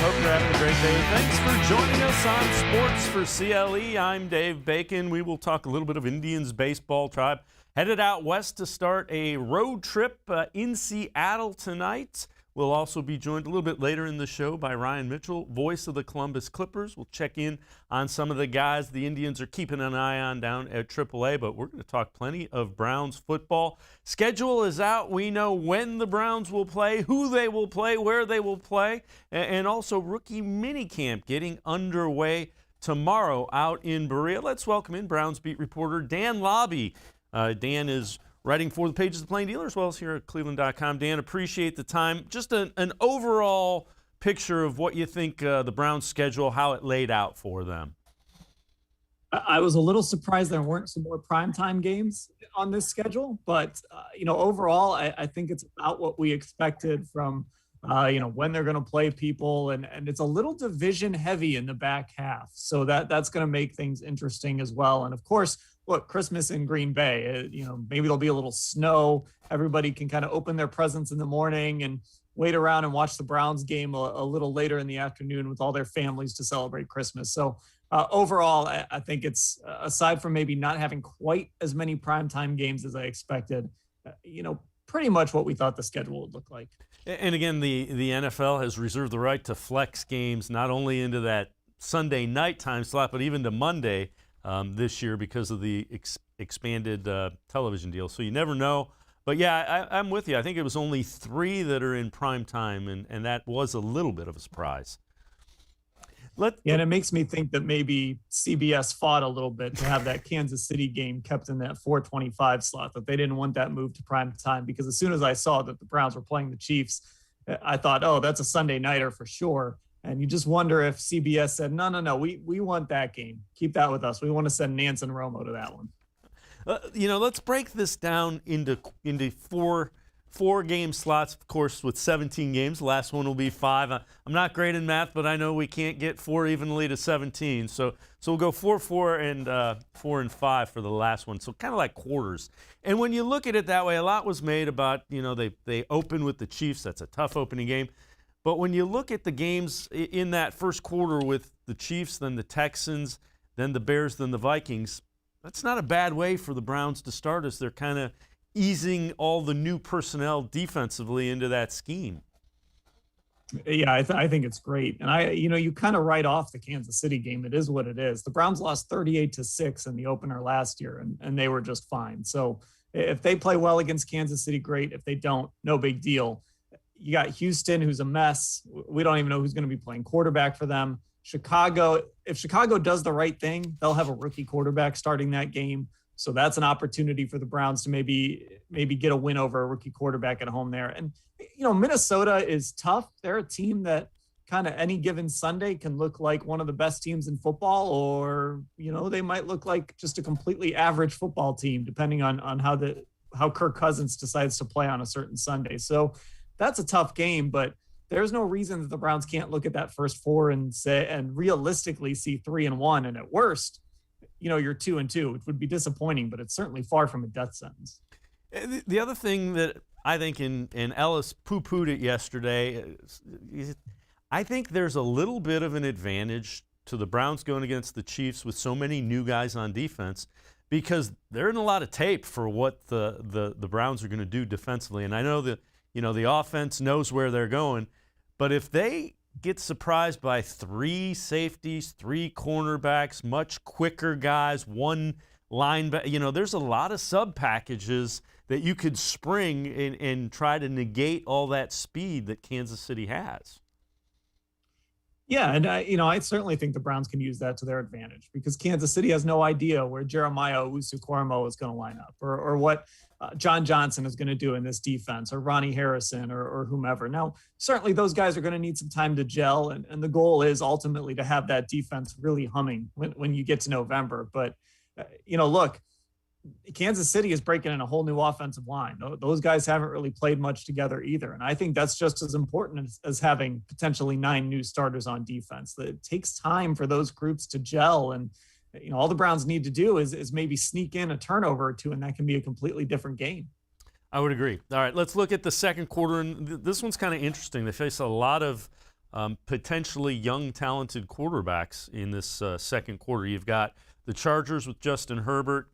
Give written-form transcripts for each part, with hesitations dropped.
Hope you're having a great day. Thanks for joining us on Sports4CLE. I'm Dave Bacon. We will talk a little bit of Indians baseball. Tribe headed out west to start a road trip in Seattle tonight. We'll also be joined a little bit later in the show by Ryan Mitchell, voice of the Columbus Clippers. We'll check in on some of the guys the Indians are keeping an eye on down at AAA, but we're going to talk plenty of Browns football. Schedule is out. We know when the Browns will play, who they will play, where they will play, and also rookie minicamp getting underway tomorrow out in Berea. Let's welcome in Browns beat reporter Dan Labbe. Dan is writing for the pages of the Plain Dealer as well as here at cleveland.com. Dan, appreciate the time. Just an overall picture of what you think the Browns' schedule, how it laid out for them. I was a little surprised there weren't some more primetime games on this schedule, but overall, I think it's about what we expected from when they're going to play people, and it's a little division heavy in the back half, so that's going to make things interesting as well. And of course, look, Christmas in Green Bay, maybe there'll be a little snow. Everybody can kind of open their presents in the morning and wait around and watch the Browns game a little later in the afternoon with all their families to celebrate Christmas. So overall, I think it's, aside from maybe not having quite as many primetime games as I expected, pretty much what we thought the schedule would look like. And again, the NFL has reserved the right to flex games not only into that Sunday night time slot, but even to Monday this year because of the expanded television deal. So you never know. But yeah, I'm with you. I think it was only 3 that are in prime time, and that was a little bit of a surprise. And it makes me think that maybe CBS fought a little bit to have that Kansas City game kept in that 4:25 slot, that they didn't want that move to prime time, because as soon as I saw that the Browns were playing the Chiefs, I thought, oh, that's a Sunday nighter for sure. And you just wonder if CBS said, no, we want that game. Keep that with us. We want to send Nance and Romo to that one. Let's break this down into four game slots, of course, with 17 games. The last one will be 5. I'm not great in math, but I know we can't get 4 evenly to 17. So we'll go 4-4 and 4 and 5 for the last one. So kind of like quarters. And when you look at it that way, a lot was made about, they open with the Chiefs. That's a tough opening game. But when you look at the games in that first quarter with the Chiefs, then the Texans, then the Bears, then the Vikings, that's not a bad way for the Browns to start, as they're kind of easing all the new personnel defensively into that scheme. Yeah, I think it's great. And you kind of write off the Kansas City game. It is what it is. The Browns lost 38-6 in the opener last year, and they were just fine. So if they play well against Kansas City, great. If they don't, no big deal. You got Houston, who's a mess. We don't even know who's going to be playing quarterback for them. Chicago, if Chicago does the right thing, they'll have a rookie quarterback starting that game. So that's an opportunity for the Browns to maybe get a win over a rookie quarterback at home there. And, Minnesota is tough. They're a team that kind of any given Sunday can look like one of the best teams in football, or, they might look like just a completely average football team, depending on how Kirk Cousins decides to play on a certain Sunday. So that's a tough game, but there's no reason that the Browns can't look at that first 4 and realistically see 3-1. And at worst, you're 2-2, which would be disappointing, but it's certainly far from a death sentence. The other thing that I think, and Ellis poo-pooed it yesterday, I think there's a little bit of an advantage to the Browns going against the Chiefs with so many new guys on defense, because they're in a lot of tape for what the Browns are going to do defensively. And I know that, the offense knows where they're going, but if they get surprised by 3 safeties, 3 cornerbacks, much quicker guys, 1 linebacker, there's a lot of sub packages that you could spring and try to negate all that speed that Kansas City has. Yeah, and I certainly think the Browns can use that to their advantage, because Kansas City has no idea where Jeremiah Owusu-Koramoah is going to line up, or what John Johnson is going to do in this defense, or Ronnie Harrison, or whomever. Now, certainly those guys are going to need some time to gel, and the goal is ultimately to have that defense really humming when you get to November. But, look, Kansas City is breaking in a whole new offensive line. Those guys haven't really played much together either. And I think that's just as important as having potentially 9 new starters on defense. That it takes time for those groups to gel. And, all the Browns need to do is maybe sneak in a turnover or 2, and that can be a completely different game. I would agree. All right, let's look at the second quarter. And this one's kind of interesting. They face a lot of potentially young, talented quarterbacks in this second quarter. You've got the Chargers with Justin Herbert,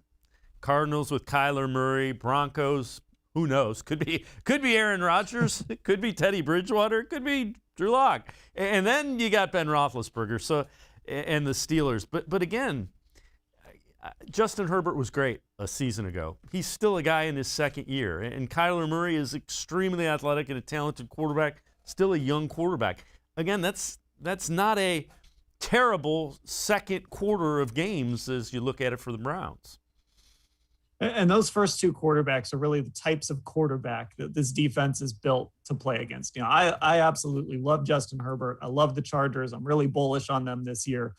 Cardinals with Kyler Murray, Broncos, who knows? Could be Aaron Rodgers, it could be Teddy Bridgewater, it could be Drew Lock. And then you got Ben Roethlisberger, and the Steelers. But again, Justin Herbert was great a season ago. He's still a guy in his second year. And Kyler Murray is extremely athletic and a talented quarterback, still a young quarterback. Again, that's not a terrible second quarter of games as you look at it for the Browns. And those first two quarterbacks are really the types of quarterback that this defense is built to play against. I absolutely love Justin Herbert. I love the Chargers. I'm really bullish on them this year.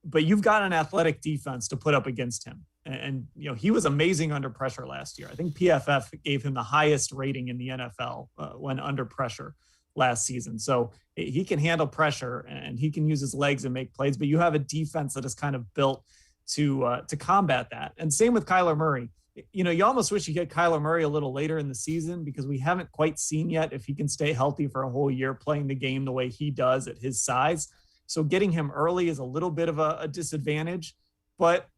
But you've got an athletic defense to put up against him. And he was amazing under pressure last year. I think PFF gave him the highest rating in the NFL when under pressure last season. So he can handle pressure and he can use his legs and make plays. But you have a defense that is kind of built to combat that. And same with Kyler Murray. You almost wish you get Kyler Murray a little later in the season because we haven't quite seen yet if he can stay healthy for a whole year playing the game the way he does at his size. So getting him early is a little bit of a disadvantage. But,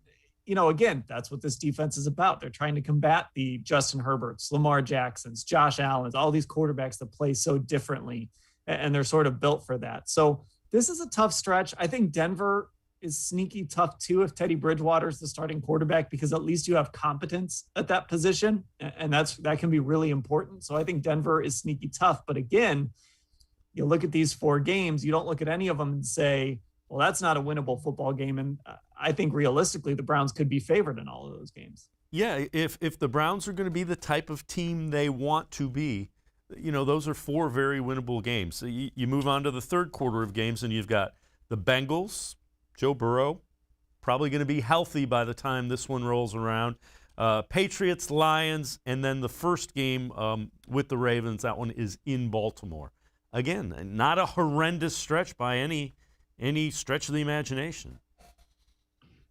again, that's what this defense is about. They're trying to combat the Justin Herberts, Lamar Jacksons, Josh Allens, all these quarterbacks that play so differently, and they're sort of built for that. So this is a tough stretch. I think Denver is sneaky tough too if Teddy Bridgewater is the starting quarterback because at least you have competence at that position, and that can be really important. So I think Denver is sneaky tough. But again, you look at these 4 games, you don't look at any of them and say, well, that's not a winnable football game. And I think realistically, the Browns could be favored in all of those games. Yeah, if the Browns are going to be the type of team they want to be, those are 4 very winnable games. So you move on to the third quarter of games, and you've got the Bengals, Joe Burrow, probably going to be healthy by the time this one rolls around. Patriots, Lions, and then the first game with the Ravens, that one is in Baltimore. Again, not a horrendous stretch by any stretch of the imagination.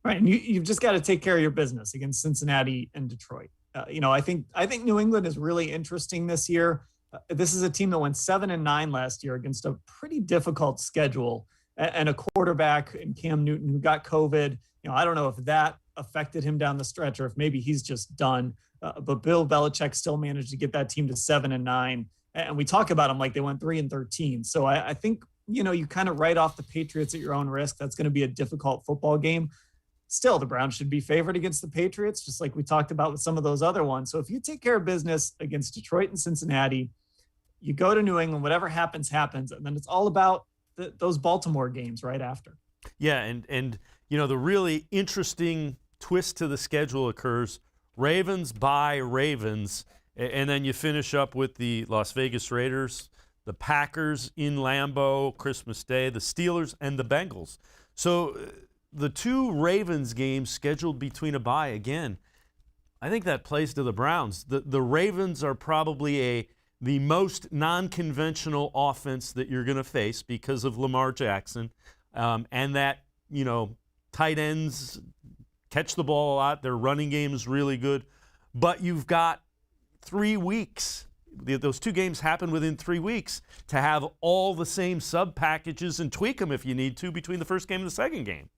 Right, and you've just got to take care of your business against Cincinnati and Detroit. I think New England is really interesting this year. This is a team that went 7-9 last year against a pretty difficult schedule and a quarterback in Cam Newton who got COVID. I don't know if that affected him down the stretch or if maybe he's just done. But Bill Belichick still managed to get that team to 7-9. And we talk about them like they went 3-13. So I think, you kind of write off the Patriots at your own risk. That's going to be a difficult football game. Still, the Browns should be favored against the Patriots, just like we talked about with some of those other ones. So if you take care of business against Detroit and Cincinnati, you go to New England, whatever happens, happens. And then it's all about those Baltimore games right after. Yeah, and the really interesting twist to the schedule occurs. Ravens by Ravens, and then you finish up with the Las Vegas Raiders, the Packers in Lambeau, Christmas Day, the Steelers, and the Bengals. So the 2 Ravens games scheduled between a bye, again, I think that plays to the Browns. The Ravens are probably the most non-conventional offense that you're going to face because of Lamar Jackson, and that, tight ends catch the ball a lot. Their running game is really good. But you've got 3 weeks. Those 2 games happen within 3 weeks to have all the same sub-packages and tweak them if you need to between the first game and the second game.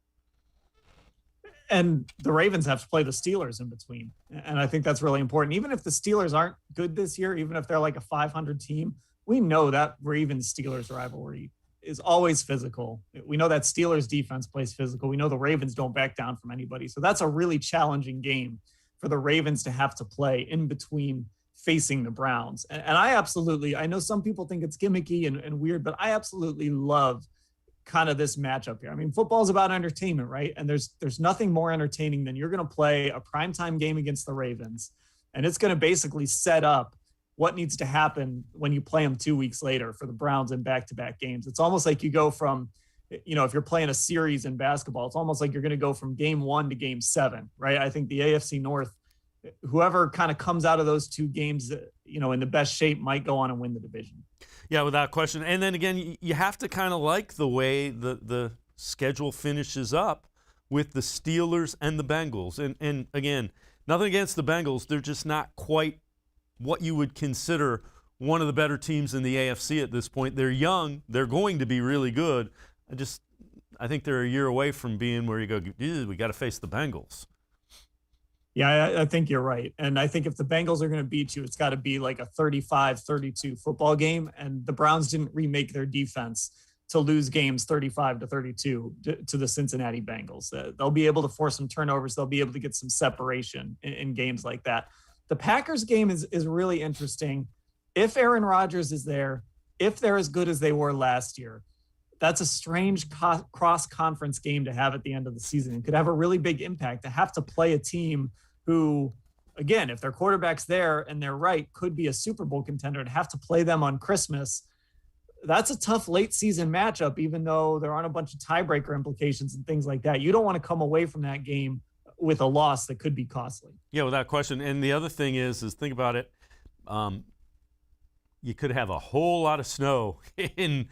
And the Ravens have to play the Steelers in between. And I think that's really important. Even if the Steelers aren't good this year, even if they're like a 500 team, we know that Ravens-Steelers rivalry is always physical. We know that Steelers defense plays physical. We know the Ravens don't back down from anybody. So that's a really challenging game for the Ravens to have to play in between facing the Browns. And I know some people think it's gimmicky and weird, but I absolutely love kind of this matchup here. I mean, football is about entertainment, right? And there's nothing more entertaining than you're going to play a primetime game against the Ravens, and it's going to basically set up what needs to happen when you play them 2 weeks later for the Browns in back-to-back games. It's almost like you go from, if you're playing a series in basketball, it's almost like you're going to go from game 1 to game 7, right? I think the AFC North, whoever kind of comes out of those 2 games, in the best shape might go on and win the division. Yeah, without question. And then again, you have to kind of like the way the schedule finishes up with the Steelers and the Bengals. And again, nothing against the Bengals. They're just not quite what you would consider one of the better teams in the AFC at this point. They're young. They're going to be really good. I think they're a year away from being where you go, we got to face the Bengals. Yeah, I think you're right. And I think if the Bengals are going to beat you, it's got to be like a 35-32 football game. And the Browns didn't remake their defense to lose games 35-32 to the Cincinnati Bengals. They'll be able to force some turnovers. They'll be able to get some separation in games like that. The Packers game is really interesting. If Aaron Rodgers is there, if they're as good as they were last year, that's a strange cross-conference game to have at the end of the season. It could have a really big impact to have to play a team who, again, if their quarterback's there and they're right, could be a Super Bowl contender, to have to play them on Christmas. That's a tough late season matchup, even though there aren't a bunch of tiebreaker implications and things like that. You don't want to come away from that game with a loss that could be costly. Yeah, without question. And the other thing is think about it. You could have a whole lot of snow in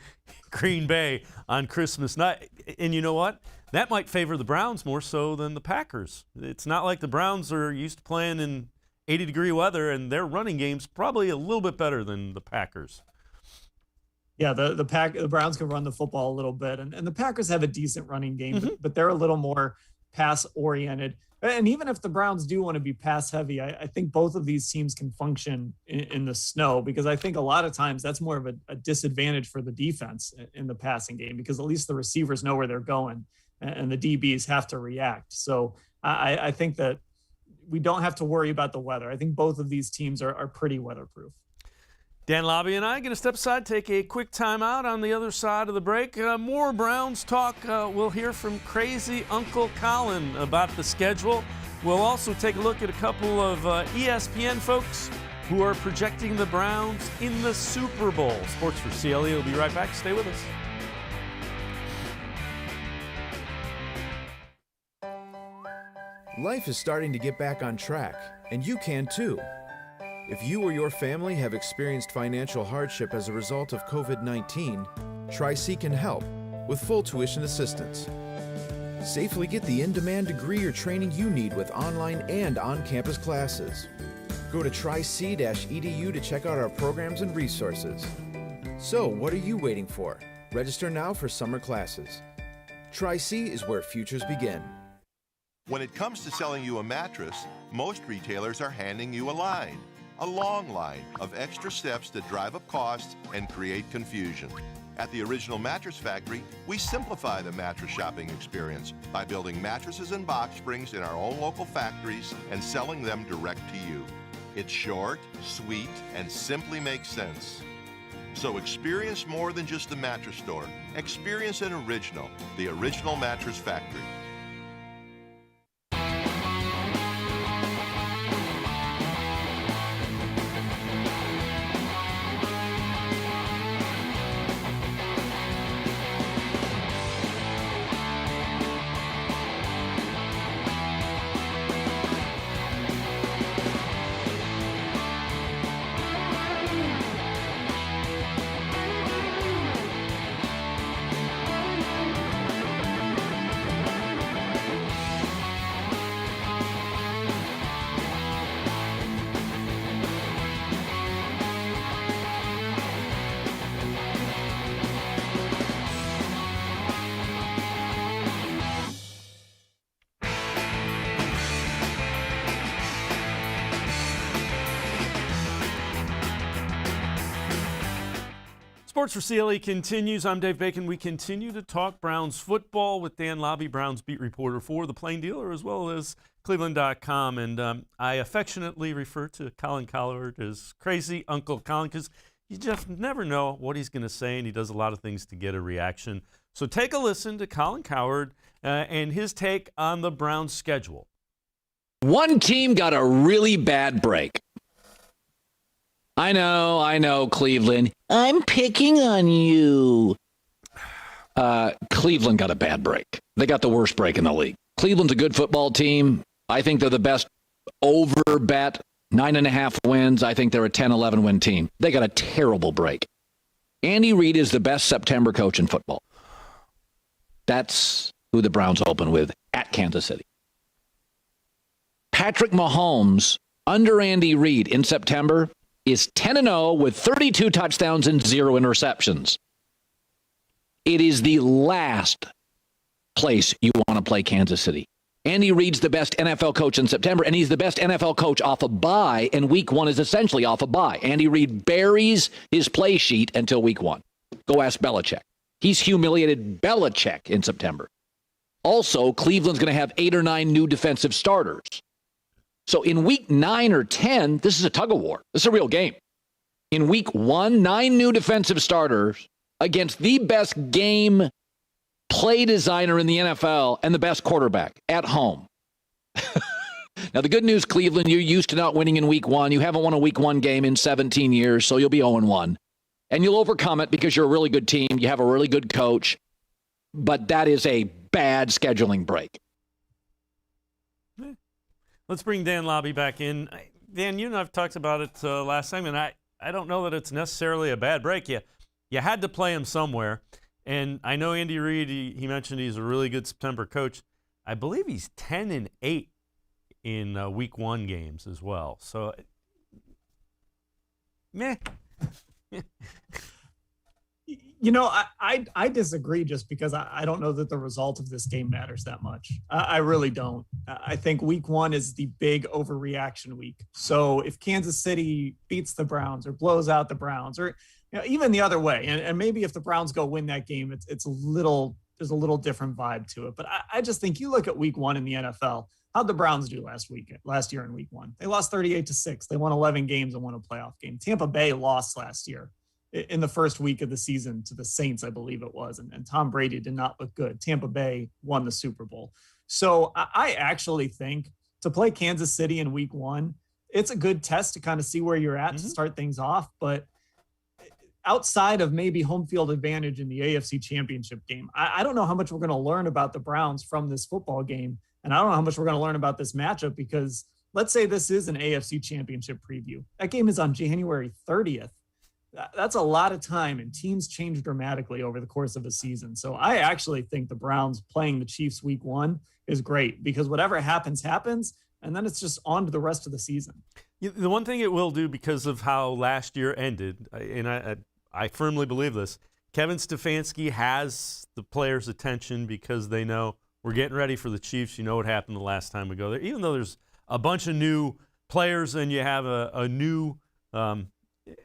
Green Bay on Christmas night. And you know what? That might favor the Browns more so than the Packers. It's not like the Browns are used to playing in 80-degree weather, and their running game's probably a little bit better than the Packers. Yeah, the Browns can run the football a little bit, and the Packers have a decent running game, but they're a little more pass-oriented. And even if the Browns do want to be pass-heavy, I think both of these teams can function in the snow, because I think a lot of times that's more of a disadvantage for the defense in the passing game, because at least the receivers know where they're going and the DBs have to react. So I think that we don't have to worry about the weather. I think both of these teams are pretty weatherproof. Dan Labbe and I are going to step aside, take a quick timeout. On the other side of the break, more Browns talk. We'll hear from crazy Uncle Colin about the schedule. We'll also take a look at a couple of ESPN folks who are projecting the Browns in the Super Bowl. Sports for CLE will be right back. Stay with us. Life is starting to get back on track, and you can too. If you or your family have experienced financial hardship as a result of COVID-19, Tri-C can help with full tuition assistance. Safely get the in-demand degree or training you need with online and on-campus classes. Go to tric-edu to check out our programs and resources. So, what are you waiting for? Register now for summer classes. Tri-C is where futures begin. When it comes to selling you a mattress, most retailers are handing you a long line of extra steps that drive up costs and create confusion. At the Original Mattress Factory, we simplify the mattress shopping experience by building mattresses and box springs in our own local factories and selling them direct to you. It's short, sweet, and simply makes sense. So experience more than just the mattress store. Experience an original, the Original Mattress Factory. Sports for CLE continues. I'm Dave Bacon. We continue to talk Browns football with Dan Labbe, Browns beat reporter for The Plain Dealer, as well as cleveland.com. And I affectionately refer to Colin Cowherd as crazy Uncle Colin, because you just never know what he's going to say, and he does a lot of things to get a reaction. So take a listen to Colin Cowherd and his take on the Browns schedule. One team got a really bad break. I know, Cleveland. I'm picking on you. Cleveland got a bad break. They got the worst break in the league. Cleveland's a good football team. I think they're the best over bet, 9.5 wins. I think they're a 10-11 win team. They got a terrible break. Andy Reid is the best September coach in football. That's who the Browns open with at Kansas City. Patrick Mahomes, under Andy Reid in September, is 10-0 with 32 touchdowns and 0 interceptions. It is the last place you want to play Kansas City. Andy Reid's the best NFL coach in September, and he's the best NFL coach off a bye, and week 1 is essentially off a bye. Andy Reid buries his play sheet until week 1. Go ask Belichick. He's humiliated Belichick in September. Also, Cleveland's going to have 8 or 9 new defensive starters. So in week 9 or 10, this is a tug of war. This is a real game. In week 1, 9 new defensive starters against the best game play designer in the NFL and the best quarterback at home. Now, the good news, Cleveland, you're used to not winning in week 1. You haven't won a week 1 game in 17 years, so you'll be 0-1. And you'll overcome it because you're a really good team. You have a really good coach. But that is a bad scheduling break. Let's bring Dan Labbe back in. Dan, you and I have talked about it last segment. I don't know that it's necessarily a bad break. You had to play him somewhere. And I know Andy Reid, he mentioned he's a really good September coach. I believe he's 10-8 in week 1 games as well. So, meh. You know, I disagree just because I don't know that the result of this game matters that much. I really don't. I think week 1 is the big overreaction week. So if Kansas City beats the Browns or blows out the Browns, or even the other way, and maybe if the Browns go win that game, there's a little different vibe to it. But I just think you look at week 1 in the NFL. How'd the Browns do last year in week 1? They lost 38-6. They won 11 games and won a playoff game. Tampa Bay lost last year in the first week of the season to the Saints, I believe it was. And Tom Brady did not look good. Tampa Bay won the Super Bowl. So I actually think to play Kansas City in week 1, it's a good test to kind of see where you're at to start things off. But outside of maybe home field advantage in the AFC Championship game, I don't know how much we're going to learn about the Browns from this football game. And I don't know how much we're going to learn about this matchup because let's say this is an AFC Championship preview. That game is on January 30th. That's a lot of time, and teams change dramatically over the course of a season. So I actually think the Browns playing the Chiefs week 1 is great because whatever happens, and then it's just on to the rest of the season. The one thing it will do because of how last year ended, and I firmly believe this, Kevin Stefanski has the players' attention because they know we're getting ready for the Chiefs. You know what happened the last time we go there. Even though there's a bunch of new players and you have a new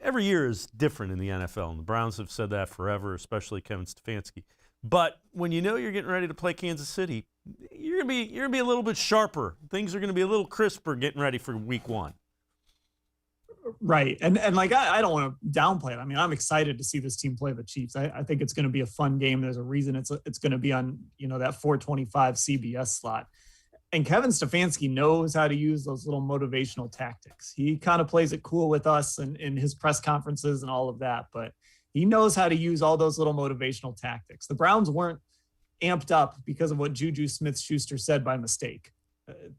every year is different in the NFL, and the Browns have said that forever, especially Kevin Stefanski. But when you know you're getting ready to play Kansas City, you're gonna be a little bit sharper. Things are going to be a little crisper getting ready for week 1. Right. And like, I don't want to downplay it. I mean, I'm excited to see this team play the Chiefs. I think it's going to be a fun game. There's a reason it's going to be on, that 425 CBS slot. And Kevin Stefanski knows how to use those little motivational tactics. He kind of plays it cool with us and in his press conferences and all of that, but he knows how to use all those little motivational tactics. The Browns weren't amped up because of what Juju Smith-Schuster said by mistake.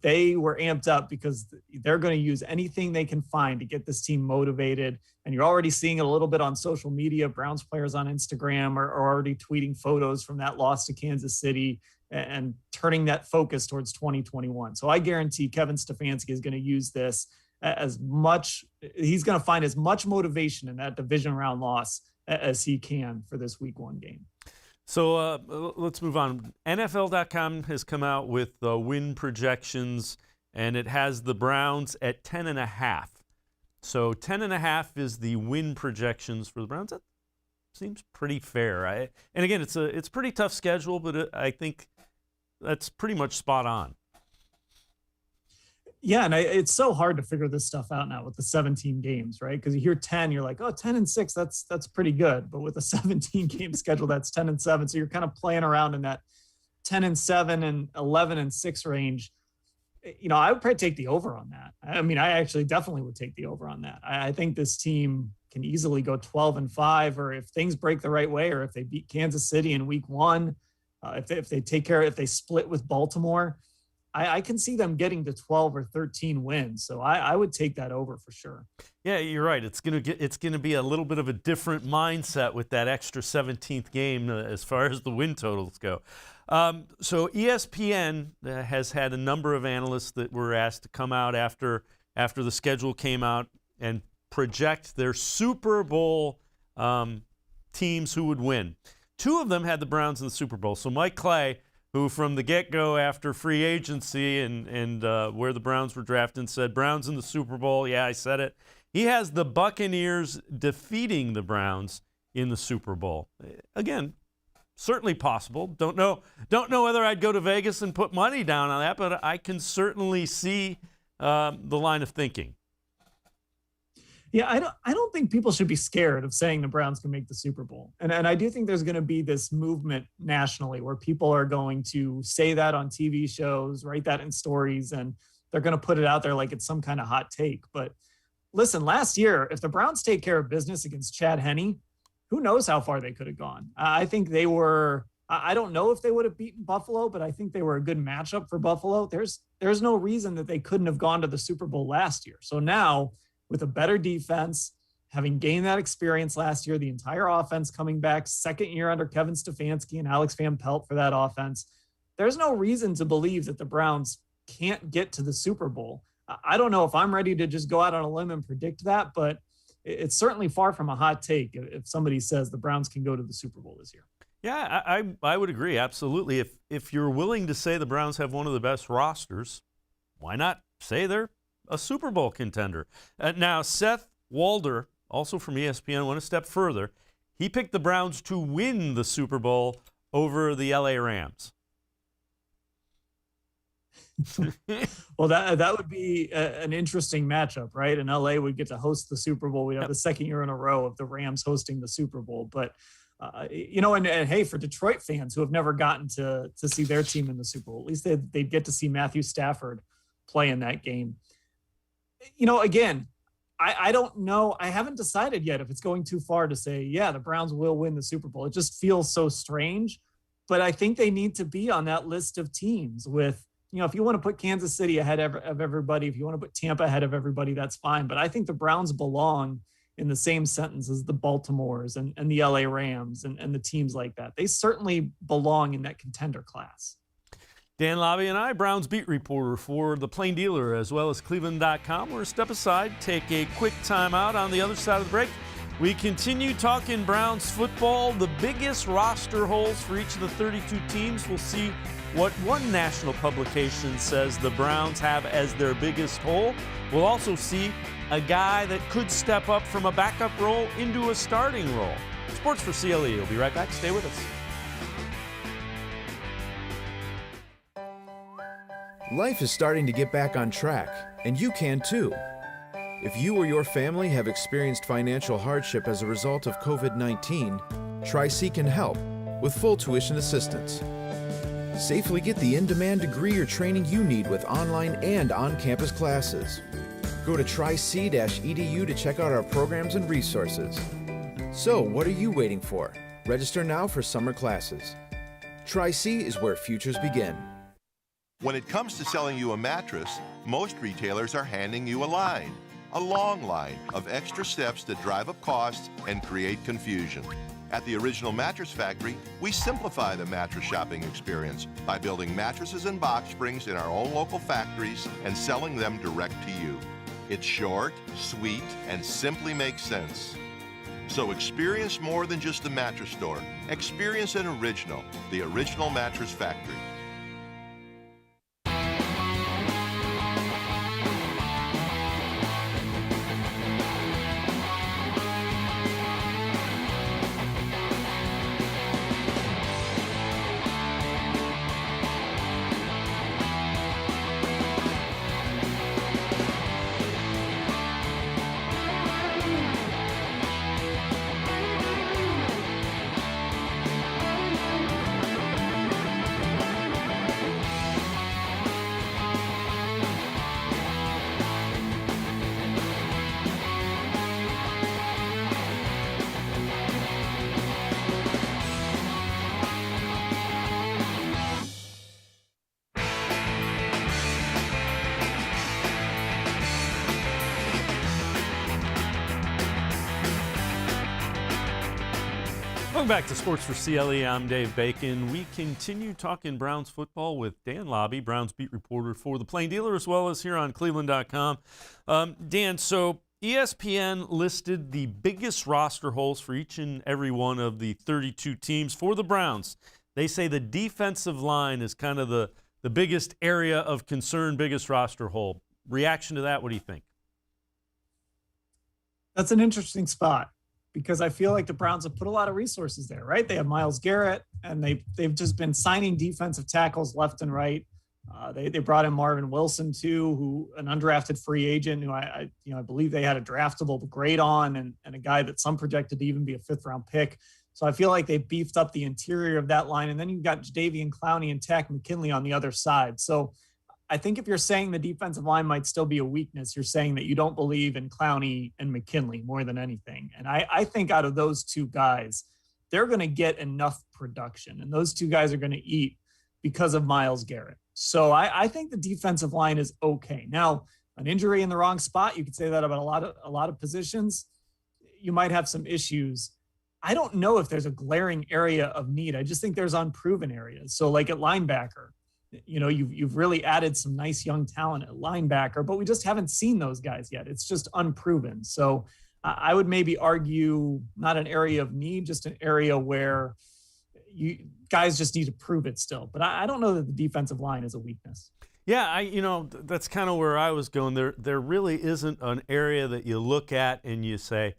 They were amped up because they're going to use anything they can find to get this team motivated. And you're already seeing it a little bit on social media. Browns players on Instagram are already tweeting photos from that loss to Kansas City and turning that focus towards 2021. So I guarantee Kevin Stefanski is going to use this as much. He's going to find as much motivation in that division round loss as he can for this week 1 game. So let's move on. NFL.com has come out with win projections, and it has the Browns at 10.5. So 10.5 is the win projections for the Browns. That seems pretty fair. And again, it's a pretty tough schedule, but I think that's pretty much spot on. Yeah, and it's so hard to figure this stuff out now with the 17 games, right? Because you hear 10, you're like, 10-6, that's pretty good. But with a 17-game schedule, that's 10-7. So you're kind of playing around in that 10-7 and 11-6 range. I would probably take the over on that. I mean, I actually definitely would take the over on that. I think this team can easily go 12-5, or if things break the right way, or if they beat Kansas City in week 1, if they split with Baltimore, I can see them getting to 12 or 13 wins. So I would take that over for sure. Yeah, you're right. It's gonna be a little bit of a different mindset with that extra 17th game as far as the win totals go. So ESPN has had a number of analysts that were asked to come out after the schedule came out and project their Super Bowl teams who would win. Two of them had the Browns in the Super Bowl. So Mike Clay, who from the get-go after free agency and where the Browns were drafted said, Browns in the Super Bowl. Yeah, I said it. He has the Buccaneers defeating the Browns in the Super Bowl. Again, certainly possible. Don't know whether I'd go to Vegas and put money down on that, but I can certainly see the line of thinking. Yeah, I don't think people should be scared of saying the Browns can make the Super Bowl. And I do think there's going to be this movement nationally where people are going to say that on TV shows, write that in stories, and they're going to put it out there like it's some kind of hot take. But listen, last year, if the Browns take care of business against Chad Henne, who knows how far they could have gone. I think they were, I don't know if they would have beaten Buffalo, but I think they were a good matchup for Buffalo. There's no reason that they couldn't have gone to the Super Bowl last year. So now, with a better defense, having gained that experience last year, the entire offense coming back, second year under Kevin Stefanski and Alex Van Pelt for that offense, there's no reason to believe that the Browns can't get to the Super Bowl. I don't know if I'm ready to just go out on a limb and predict that, but it's certainly far from a hot take if somebody says the Browns can go to the Super Bowl this year. Yeah, I would agree, absolutely. If you're willing to say the Browns have one of the best rosters, why not say they're a Super Bowl contender? Now, Seth Walder, also from ESPN, went a step further. He picked the Browns to win the Super Bowl over the LA Rams. Well, that would be an interesting matchup, right? And LA would get to host the Super Bowl. We'd have the second year in a row of the Rams hosting the Super Bowl. But, and hey, for Detroit fans who have never gotten to see their team in the Super Bowl, at least they'd get to see Matthew Stafford play in that game. Again, I don't know. I haven't decided yet if it's going too far to say, yeah, the Browns will win the Super Bowl. It just feels so strange. But I think they need to be on that list of teams with, if you want to put Kansas City ahead of everybody, if you want to put Tampa ahead of everybody, that's fine. But I think the Browns belong in the same sentence as the Baltimores and the LA Rams and the teams like that. They certainly belong in that contender class. Dan Labbe and I, Browns beat reporter for the Plain Dealer as well as cleveland.com. We're going to step aside, take a quick timeout. On the other side of the break, we continue talking Browns football, the biggest roster holes for each of the 32 teams. We'll see what one national publication says the Browns have as their biggest hole. We'll also see a guy that could step up from a backup role into a starting role. Sports4CLE. We'll be right back. Stay with us. Life is starting to get back on track, and you can too. If you or your family have experienced financial hardship as a result of COVID-19, Tri-C can help with full tuition assistance. Safely get the in-demand degree or training you need with online and on-campus classes. Go to tric-edu to check out our programs and resources. So, what are you waiting for? Register now for summer classes. Tri-C is where futures begin. When it comes to selling you a mattress, most retailers are handing you a long line of extra steps that drive up costs and create confusion. At the Original Mattress Factory, we simplify the mattress shopping experience by building mattresses and box springs in our own local factories and selling them direct to you. It's short, sweet, and simply makes sense. So experience more than just a mattress store. Experience an original, the Original Mattress Factory. Welcome back to Sports4CLE. I'm Dave Bacon. We continue talking Browns football with Dan Labbe, Browns beat reporter for the Plain Dealer, as well as here on cleveland.com. Dan, so ESPN listed the biggest roster holes for each and every one of the 32 teams for the Browns. They say the defensive line is kind of the biggest area of concern, biggest roster hole. Reaction to that, what do you think? That's an interesting spot because I feel like the Browns have put a lot of resources there, right? They have Myles Garrett, and they've just been signing defensive tackles left and right. They brought in Marvin Wilson too, who an undrafted free agent who I believe they had a draftable grade on, and a guy that some projected to even be a 5th round pick. So I feel like they beefed up the interior of that line, and then you've got Jadeveon Clowney and Takk McKinley on the other side. So I think if you're saying the defensive line might still be a weakness, you're saying that you don't believe in Clowney and McKinley more than anything. And I think out of those two guys, they're going to get enough production, and those two guys are going to eat because of Myles Garrett. So I think the defensive line is okay. Now, an injury in the wrong spot, you could say that about a lot of positions. You might have some issues. I don't know if there's a glaring area of need. I just think there's unproven areas. So like at linebacker, you've really added some nice young talent at linebacker, but we just haven't seen those guys yet. It's just unproven. So I would maybe argue not an area of need, just an area where you guys just need to prove it still. But I don't know that the defensive line is a weakness. Yeah, that's kind of where I was going. There really isn't an area that you look at and you say,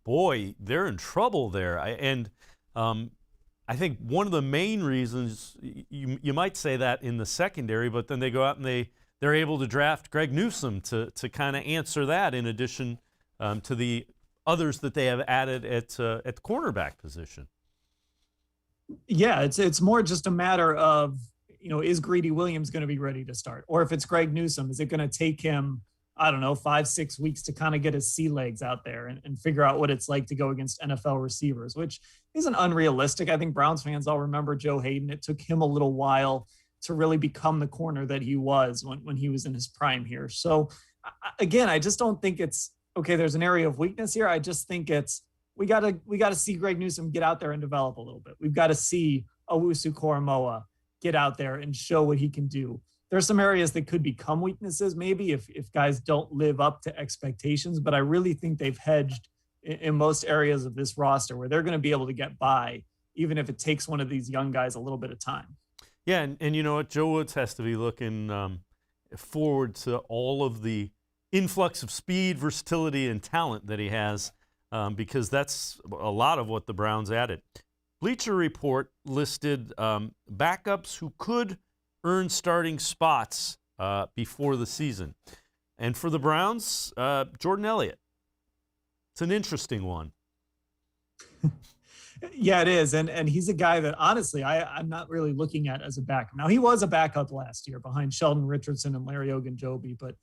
boy, they're in trouble there. I think one of the main reasons you might say that in the secondary, but then they go out and they're able to draft Greg Newsome to kind of answer that in addition to the others that they have added at the cornerback position. Yeah, it's more just a matter of, is Greedy Williams going to be ready to start? Or if it's Greg Newsome, is it going to take him, 5-6 weeks to kind of get his sea legs out there and figure out what it's like to go against NFL receivers, which isn't unrealistic. I think Browns fans all remember Joe Hayden. It took him a little while to really become the corner that he was when he was in his prime here. So again, I just don't think it's, okay, there's an area of weakness here. I just think it's, we got to see Greg Newsome get out there and develop a little bit. We've got to see Owusu-Koramoah get out there and show what he can do. There's some areas that could become weaknesses maybe if guys don't live up to expectations, but I really think they've hedged in most areas of this roster where they're going to be able to get by, even if it takes one of these young guys a little bit of time. Yeah, and you know what? Joe Woods has to be looking forward to all of the influx of speed, versatility, and talent that he has, because that's a lot of what the Browns added. Bleacher Report listed backups who could earn starting spots before the season. And for the Browns, Jordan Elliott. It's an interesting one. Yeah, it is. And he's a guy that, honestly, I'm not really looking at as a backup. Now, he was a backup last year behind Sheldon Richardson and Larry Ogunjobi, but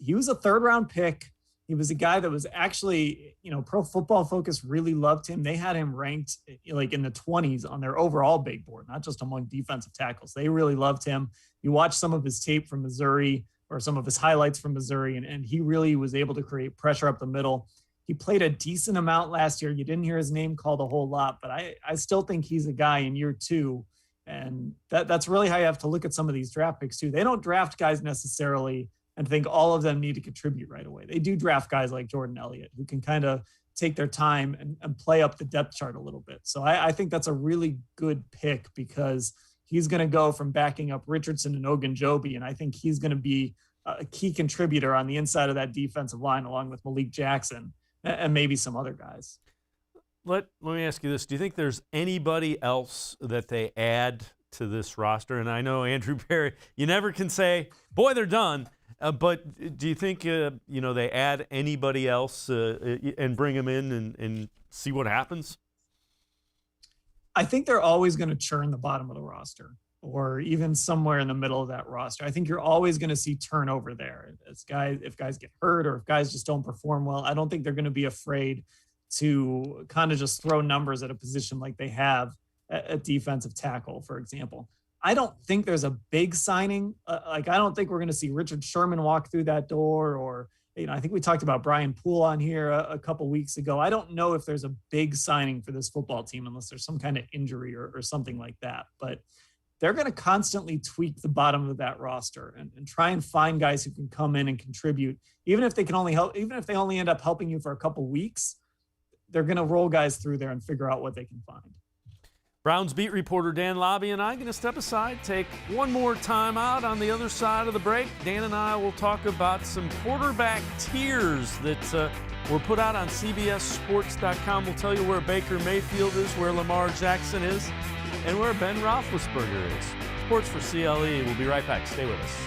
he was a 3rd-round pick. He was a guy that was actually, Pro Football Focus really loved him. They had him ranked like in the 20s on their overall big board, not just among defensive tackles. They really loved him. You watch some of his tape from Missouri or some of his highlights from Missouri, and he really was able to create pressure up the middle. He played a decent amount last year. You didn't hear his name called a whole lot, but I still think he's a guy in year 2. And that's really how you have to look at some of these draft picks too. They don't draft guys necessarily and think all of them need to contribute right away. They do draft guys like Jordan Elliott who can kind of take their time and play up the depth chart a little bit. So I think that's a really good pick because he's going to go from backing up Richardson and Ogunjobi, and I think he's going to be a key contributor on the inside of that defensive line along with Malik Jackson and maybe some other guys. Let me ask you this. Do you think there's anybody else that they add to this roster? And I know Andrew Berry, you never can say, boy, they're done. But do you think, they add anybody else and bring them in and see what happens? I think they're always going to churn the bottom of the roster or even somewhere in the middle of that roster. I think you're always going to see turnover there. If guys get hurt or if guys just don't perform well, I don't think they're going to be afraid to kind of just throw numbers at a position like they have at defensive tackle, for example. I don't think there's a big signing. I don't think we're going to see Richard Sherman walk through that door or, I think we talked about Brian Poole on here a couple weeks ago. I don't know if there's a big signing for this football team unless there's some kind of injury or something like that. But they're going to constantly tweak the bottom of that roster and try and find guys who can come in and contribute. Even if they can only help, even if they only end up helping you for a couple weeks, they're going to roll guys through there and figure out what they can find. Browns beat reporter Dan Labbe and I are going to step aside, take one more time out. On the other side of the break, Dan and I will talk about some quarterback tiers that were put out on CBSSports.com. We'll tell you where Baker Mayfield is, where Lamar Jackson is, and where Ben Roethlisberger is. Sports for CLE. We'll be right back. Stay with us.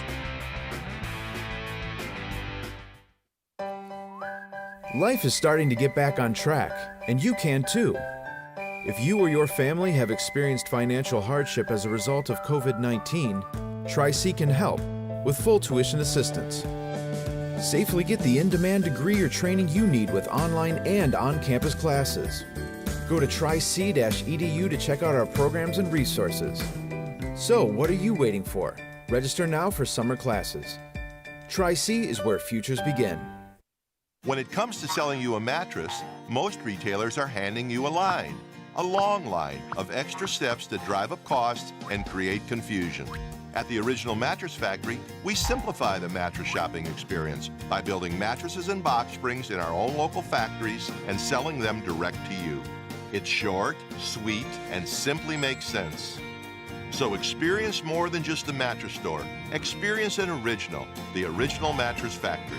Life is starting to get back on track, and you can too. If you or your family have experienced financial hardship as a result of COVID-19, Tri-C can help with full tuition assistance. Safely get the in-demand degree or training you need with online and on-campus classes. Go to tric-edu to check out our programs and resources. So, what are you waiting for? Register now for summer classes. Tri-C is where futures begin. When it comes to selling you a mattress, most retailers are handing you a line. A long line of extra steps that drive up costs and create confusion. At the Original Mattress Factory, we simplify the mattress shopping experience by building mattresses and box springs in our own local factories and selling them direct to you. It's short, sweet, and simply makes sense. So experience more than just a mattress store. Experience an original, the Original Mattress Factory.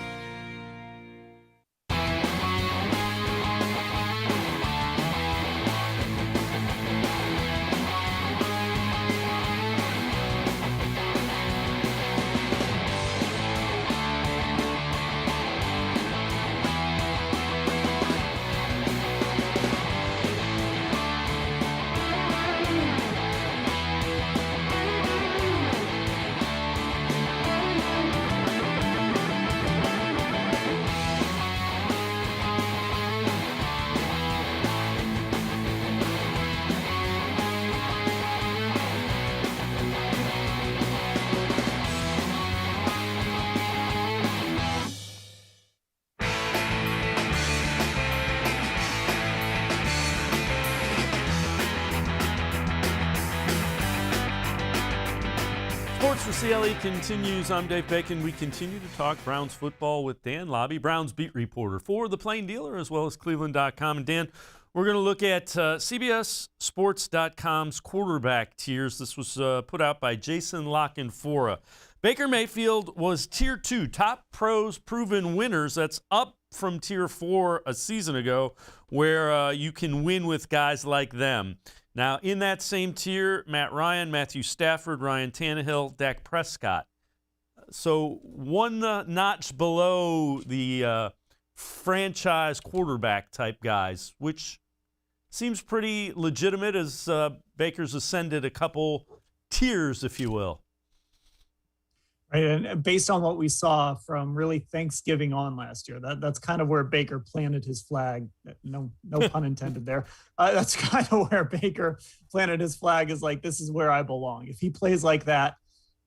Sports for CLE continues. I'm Dave Bacon. We continue to talk Browns football with Dan Labbe, Browns beat reporter for The Plain Dealer as well as cleveland.com. And Dan, we're going to look at CBSSports.com's quarterback tiers. This was put out by Jason Lockenfora. Baker Mayfield was Tier 2, top pros proven winners. That's up from Tier 4 a season ago, where you can win with guys like them. Now, in that same tier, Matt Ryan, Matthew Stafford, Ryan Tannehill, Dak Prescott. So one notch below the franchise quarterback type guys, which seems pretty legitimate as Baker's ascended a couple tiers, if you will. Right, and based on what we saw from really Thanksgiving on last year, that's kind of where Baker planted his flag. No pun intended there. That's kind of where Baker planted his flag, is like, this is where I belong. If he plays like that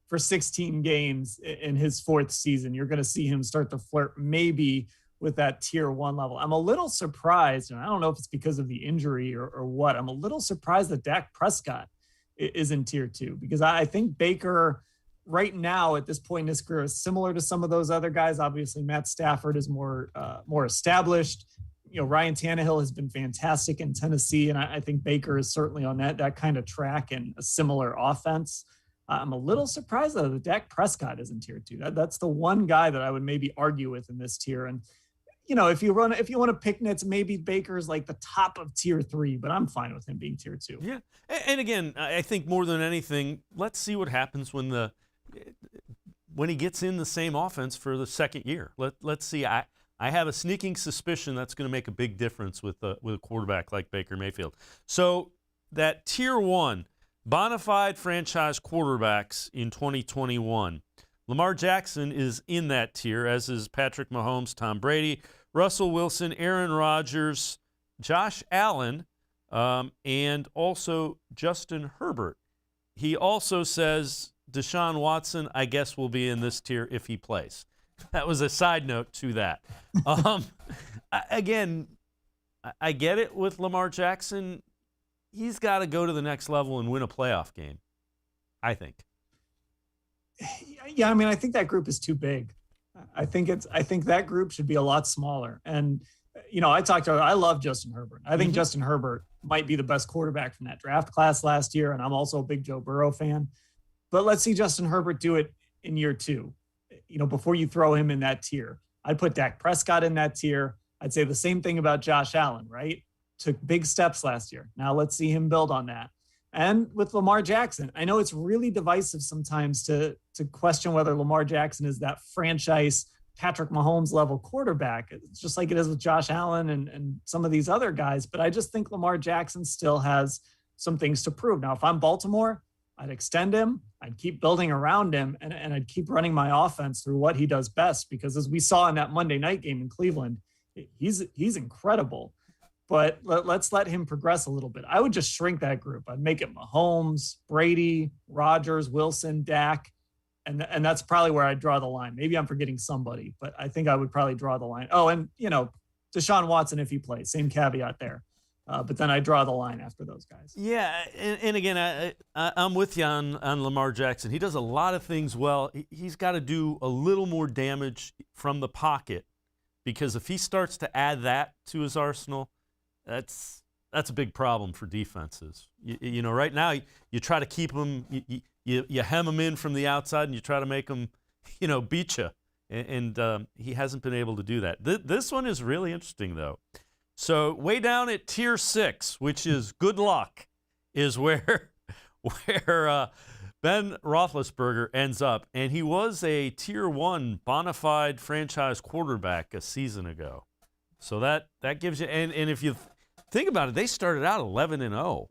for 16 games in his fourth season, you're going to see him start to flirt maybe with that Tier 1 level. I'm a little surprised, and I don't know if it's because of the injury or what. I'm a little surprised that Dak Prescott is in Tier 2, because I think Baker right now at this point in his career is similar to some of those other guys. Obviously, Matt Stafford is more established. You know, Ryan Tannehill has been fantastic in Tennessee, and I think Baker is certainly on that kind of track and a similar offense. I'm a little surprised that Dak Prescott is in Tier 2. That's the one guy that I would maybe argue with in this tier. And you know, if you want to pick nits, maybe Baker's like the top of Tier 3, but I'm fine with him being Tier 2. Yeah, and again, I think more than anything, let's see what happens when he gets in the same offense for the second year. Let's see. I have a sneaking suspicion that's going to make a big difference with a quarterback like Baker Mayfield. So that Tier 1, bona fide franchise quarterbacks in 2021, Lamar Jackson is in that tier, as is Patrick Mahomes, Tom Brady, Russell Wilson, Aaron Rodgers, Josh Allen, and also Justin Herbert. He also says Deshaun Watson, I guess, will be in this tier if he plays. That was a side note to that. Again, I get it with Lamar Jackson. He's got to go to the next level and win a playoff game. I think. Yeah, I mean, I think that group is too big. I think that group should be a lot smaller. And, I love Justin Herbert. I think Justin Herbert might be the best quarterback from that draft class last year. And I'm also a big Joe Burrow fan. But let's see Justin Herbert do it in year 2, before you throw him in that tier. I'd put Dak Prescott in that tier. I'd say the same thing about Josh Allen, right? Took big steps last year. Now let's see him build on that. And with Lamar Jackson, I know it's really divisive sometimes to question whether Lamar Jackson is that franchise Patrick Mahomes level quarterback. It's just like it is with Josh Allen and some of these other guys. But I just think Lamar Jackson still has some things to prove. Now, if I'm Baltimore, I'd extend him. I'd keep building around him, and I'd keep running my offense through what he does best. Because as we saw in that Monday night game in Cleveland, he's incredible. But let's let him progress a little bit. I would just shrink that group. I'd make it Mahomes, Brady, Rodgers, Wilson, Dak. And that's probably where I'd draw the line. Maybe I'm forgetting somebody, but I think I would probably draw the line. Oh, and, Deshaun Watson, if he plays, same caveat there. But then I draw the line after those guys. Yeah, and again, I'm with you on Lamar Jackson. He does a lot of things well. He's got to do a little more damage from the pocket, because if he starts to add that to his arsenal, that's a big problem for defenses. Right now you try to keep him, you hem him in from the outside, and you try to make him, beat you. And he hasn't been able to do that. This one is really interesting, though. So way down at tier 6, which is good luck, is where Ben Roethlisberger ends up. And he was a tier 1 bona fide franchise quarterback a season ago. So that gives you, and if you think about it, they started out 11-0,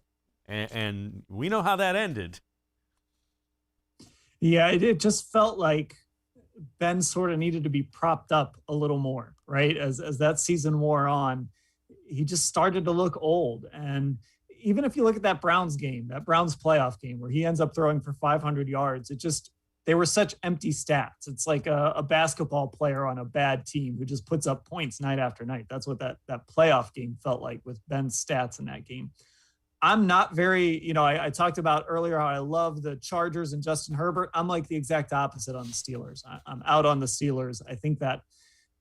and we know how that ended. Yeah, it just felt like Ben sort of needed to be propped up a little more, right? As that season wore on, he just started to look old. And even if you look at that Browns game, that Browns playoff game where he ends up throwing for 500 yards, they were such empty stats. It's like a basketball player on a bad team who just puts up points night after night. That's what that playoff game felt like with Ben's stats in that game. I'm not very, I talked about earlier how I love the Chargers and Justin Herbert. I'm like the exact opposite on the Steelers. I'm out on the Steelers. I think that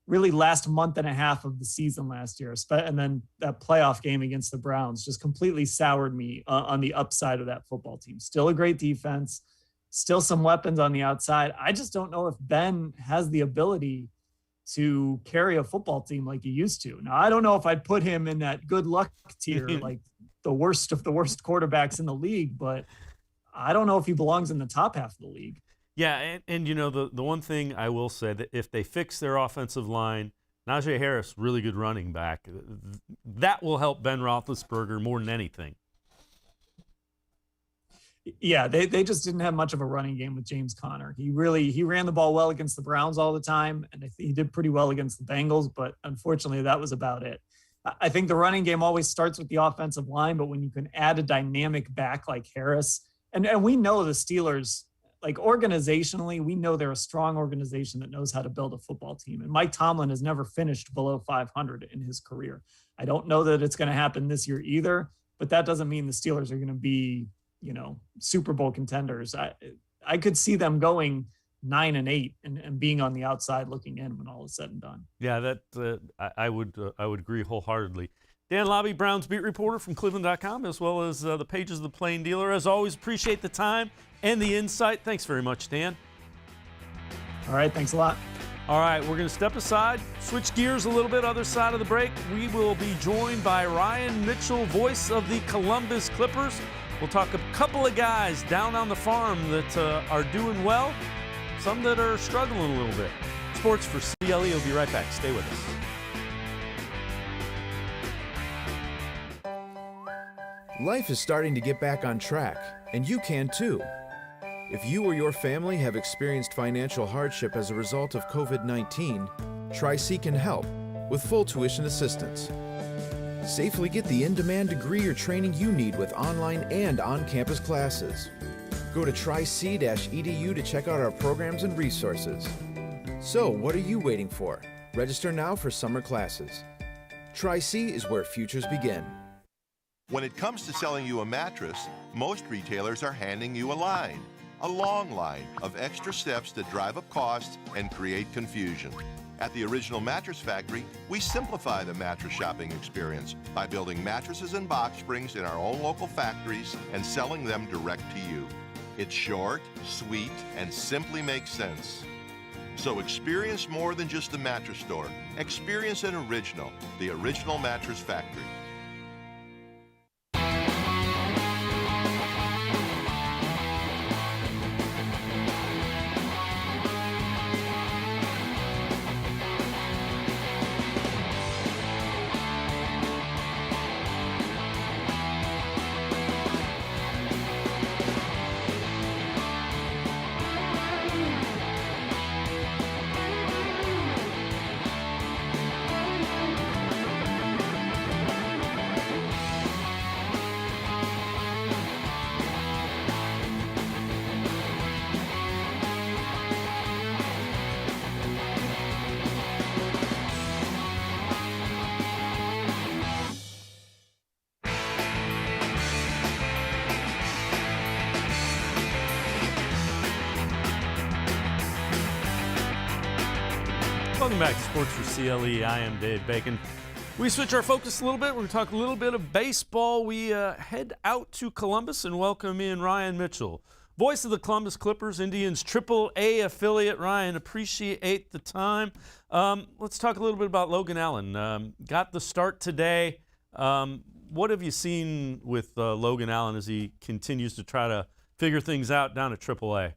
really last month and a half of the season last year, and then that playoff game against the Browns just completely soured me on the upside of that football team. Still a great defense, still some weapons on the outside. I just don't know if Ben has the ability to carry a football team like he used to. Now, I don't know if I'd put him in that good luck tier, like the worst of the worst quarterbacks in the league, but I don't know if he belongs in the top half of the league. Yeah, and the one thing I will say, that if they fix their offensive line, Najee Harris, really good running back, that will help Ben Roethlisberger more than anything. Yeah, they just didn't have much of a running game with James Conner. He ran the ball well against the Browns all the time, and he did pretty well against the Bengals, but unfortunately that was about it. I think the running game always starts with the offensive line, but when you can add a dynamic back like Harris, and we know the Steelers, like organizationally, we know they're a strong organization that knows how to build a football team. And Mike Tomlin has never finished below 500 in his career. I don't know that it's going to happen this year either, but that doesn't mean the Steelers are going to be, Super Bowl contenders. I could see them going 9-8 and being on the outside looking in when all is said and done. Yeah, that I would agree wholeheartedly. Dan Labbe, Browns beat reporter from cleveland.com, as well as the pages of the Plain Dealer. As always, appreciate the time and the insight. Thanks very much, Dan. All right, thanks a lot. All right, we're going to step aside, switch gears a little bit, other side of the break. We will be joined by Ryan Mitchell, voice of the Columbus Clippers. We'll talk a couple of guys down on the farm that are doing well, some that are struggling a little bit. Sports for CLE will be right back. Stay with us. Life is starting to get back on track, and you can too. If you or your family have experienced financial hardship as a result of COVID-19, Tri-C can help with full tuition assistance. Safely get the in-demand degree or training you need with online and on-campus classes. Go to tric-edu to check out our programs and resources. So, what are you waiting for? Register now for summer classes. Tri-C is where futures begin. When it comes to selling you a mattress, most retailers are handing you a line. a long line of extra steps that drive up costs and create confusion. At the Original Mattress Factory, we simplify the mattress shopping experience by building mattresses and box springs in our own local factories and selling them direct to you. It's short, sweet, and simply makes sense. So experience more than just the mattress store. Experience an original, the Original Mattress Factory. Welcome back to Sports for CLE. I am Dave Bacon. We switch our focus a little bit. We're going to talk a little bit of baseball. We head out to Columbus and welcome in Ryan Mitchell, voice of the Columbus Clippers, Indians AAA affiliate. Ryan, appreciate the time. Let's talk a little bit about Logan Allen. Got the start today. What have you seen with Logan Allen as he continues to try to figure things out down at AAA?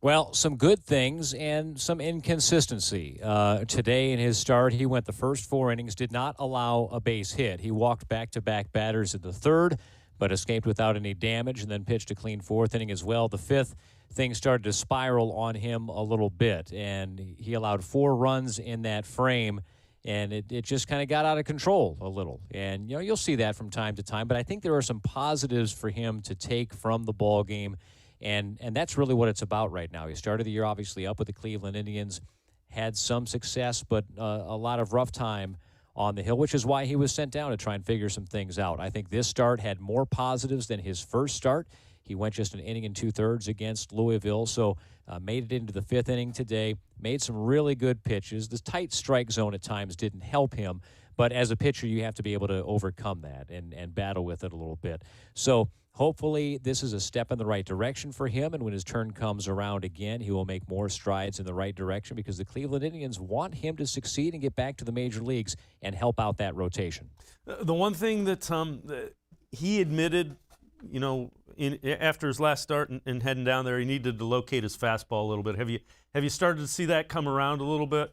Well, some good things and some inconsistency. Today in his start, he went the first 4 innings, did not allow a base hit. He walked back-to-back batters in the third, but escaped without any damage and then pitched a clean 4th inning as well. The 5th, things started to spiral on him a little bit, and he allowed 4 runs in that frame, and it just kind of got out of control a little. And, you know, you'll see that from time to time, but I think there are some positives for him to take from the ball game. And that's really what it's about right now. He started the year obviously up with the Cleveland Indians, had some success, but a lot of rough time on the hill, which is why he was sent down to try and figure some things out. I think this start had more positives than his first start. He went just an inning and 2/3 against Louisville, so made it into the 5th inning today, made some really good pitches. The tight strike zone at times didn't help him, but as a pitcher, you have to be able to overcome that and battle with it a little bit. So hopefully this is a step in the right direction for him, and when his turn comes around again, he will make more strides in the right direction because the Cleveland Indians want him to succeed and get back to the major leagues and help out that rotation. The one thing that he admitted, you know, after his last start and heading down there, he needed to locate his fastball a little bit. Have you started to see that come around a little bit?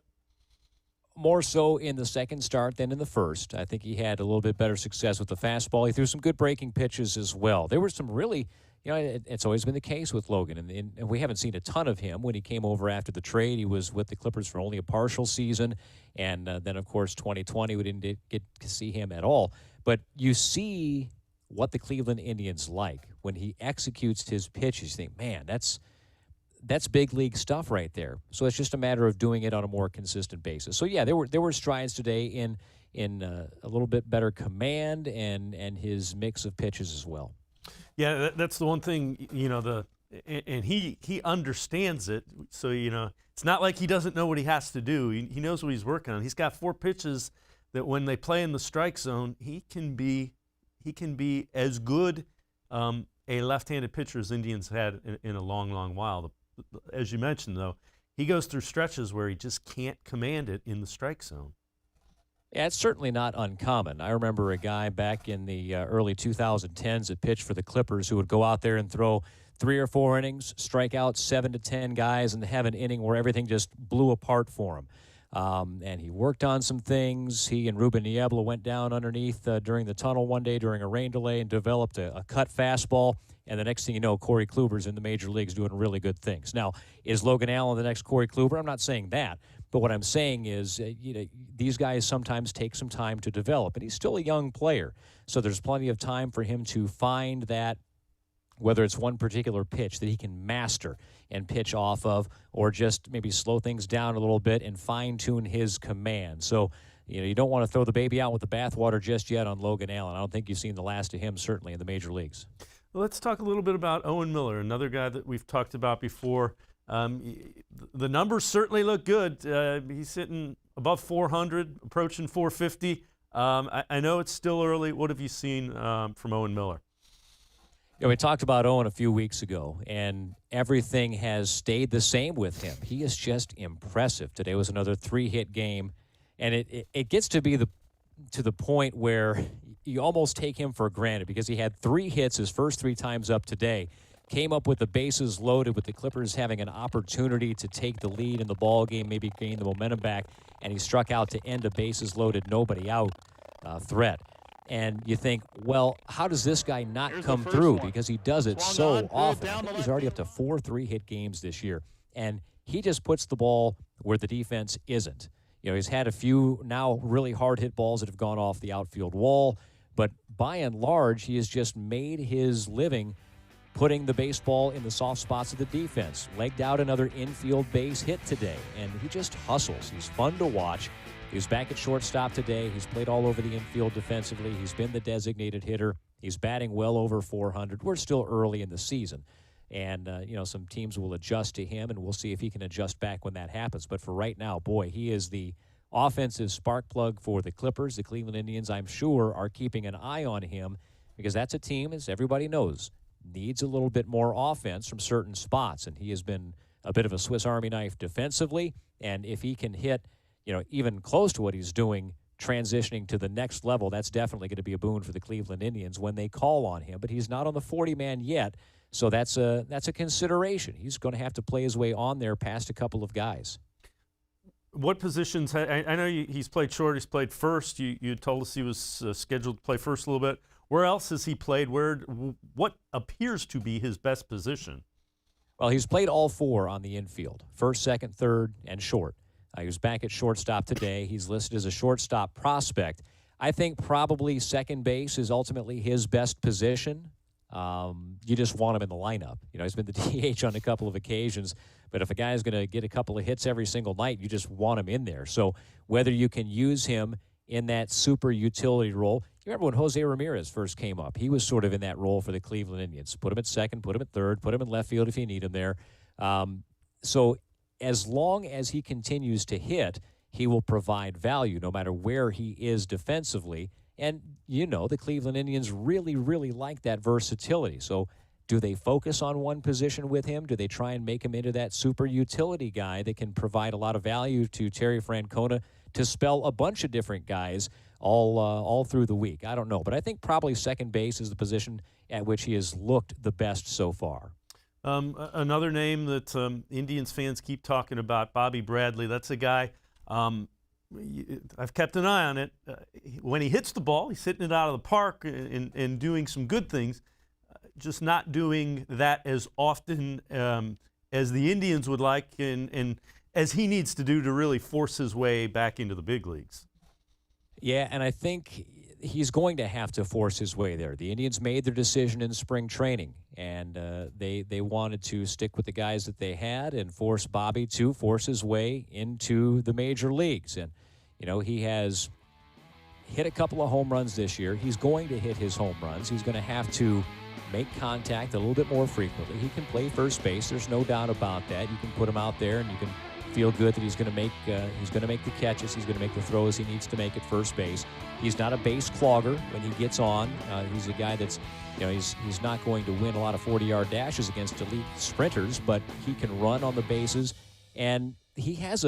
More so in the second start than in the first. I think he had a little bit better success with the fastball. He threw some good breaking pitches as well. There were some really, you know, it's always been the case with Logan, and we haven't seen a ton of him. When he came over after the trade, he was with the Clippers for only a partial season, and then, of course, 2020, we didn't get to see him at all. But you see what the Cleveland Indians like. When he executes his pitches, you think, man, that's big league stuff right there. So it's just a matter of doing it on a more consistent basis. So yeah, there were strides today in a little bit better command and his mix of pitches as well. Yeah, that's the one thing, you know, and he understands it. So, you know, it's not like he doesn't know what he has to do. He knows what he's working on. He's got 4 pitches that when they play in the strike zone, he can be as good a left-handed pitcher as Indians had in a long, long while. As you mentioned, though, he goes through stretches where he just can't command it in the strike zone. Yeah, it's certainly not uncommon. I remember a guy back in the early 2010s that pitched for the Clippers who would go out there and throw 3 or 4 innings, strike out 7 to 10 guys, and have an inning where everything just blew apart for him. And he worked on some things. He and Ruben Niebla went down underneath during the tunnel one day during a rain delay and developed a cut fastball. And the next thing you know, Corey Kluber's in the major leagues doing really good things. Now, is Logan Allen the next Corey Kluber? I'm not saying that. But what I'm saying is, you know, these guys sometimes take some time to develop. And he's still a young player. So there's plenty of time for him to find that, whether it's one particular pitch that he can master and pitch off of, or just maybe slow things down a little bit and fine-tune his command. So, you know, you don't want to throw the baby out with the bathwater just yet on Logan Allen. I don't think you've seen the last of him, certainly, in the major leagues. Let's talk a little bit about Owen Miller, another guy that we've talked about before. The numbers certainly look good. He's sitting above 400, approaching 450. I know it's still early. What have you seen from Owen Miller? Yeah, we talked about Owen a few weeks ago, and everything has stayed the same with him. He is just impressive. Today was another 3-hit game, and it gets to be to the point where you almost take him for granted because he had 3 hits his first 3 times up today, came up with the bases loaded with the Clippers having an opportunity to take the lead in the ball game, maybe gain the momentum back, and he struck out to end a bases loaded, nobody out threat. And you think, well, how does this guy not come through? Because he does it so often. I think he's already up to 4 3-hit games this year. And he just puts the ball where the defense isn't. You know, he's had a few now really hard hit balls that have gone off the outfield wall. But by and large, he has just made his living putting the baseball in the soft spots of the defense. Legged out another infield base hit today. And he just hustles. He's fun to watch. He was back at shortstop today. He's played all over the infield defensively. He's been the designated hitter. He's batting well over 400. We're still early in the season. And, some teams will adjust to him, and we'll see if he can adjust back when that happens. But for right now, boy, he is the offensive spark plug for the Clippers. The Cleveland Indians, I'm sure, are keeping an eye on him because that's a team, as everybody knows, needs a little bit more offense from certain spots. And he has been a bit of a Swiss Army knife defensively. And if he can hit even close to what he's doing, transitioning to the next level, that's definitely going to be a boon for the Cleveland Indians when they call on him. But he's not on the 40-man yet, so that's a consideration. He's going to have to play his way on there past a couple of guys. What positions? I know he's played short. He's played first. You told us he was scheduled to play first a little bit. Where else has he played? What appears to be his best position? Well, he's played all 4 on the infield: first, second, third, and short. He was back at shortstop today. He's listed as a shortstop prospect. I think probably second base is ultimately his best position. You just want him in the lineup. He's been the DH on a couple of occasions, but if a guy's going to get a couple of hits every single night, you just want him in there. So whether you can use him in that super utility role, you remember when Jose Ramirez first came up, he was sort of in that role for the Cleveland Indians. Put him at second, put him at third, put him in left field if you need him there. So as long as he continues to hit, he will provide value no matter where he is defensively. And, the Cleveland Indians really, really like that versatility. So do they focus on one position with him? Do they try and make him into that super utility guy that can provide a lot of value to Terry Francona to spell a bunch of different guys all through the week? I don't know. But I think probably second base is the position at which he has looked the best so far. Another name that Indians fans keep talking about, Bobby Bradley. That's a guy, I've kept an eye on it. When he hits the ball, he's hitting it out of the park and doing some good things, just not doing that as often as the Indians would like and as he needs to do to really force his way back into the big leagues. Yeah, and I think he's going to have to force his way there. The Indians made their decision in spring training, and they wanted to stick with the guys that they had and force Bobby to force his way into the major leagues. And, he has hit a couple of home runs this year. He's going to hit his home runs. He's going to have to make contact a little bit more frequently. He can play first base. There's no doubt about that. You can put him out there, and you can feel good that he's going to make the catches. He's going to make the throws he needs to make at first base. He's not a base clogger when he gets on. He's a guy that's, he's not going to win a lot of 40-yard dashes against elite sprinters, but he can run on the bases. And he has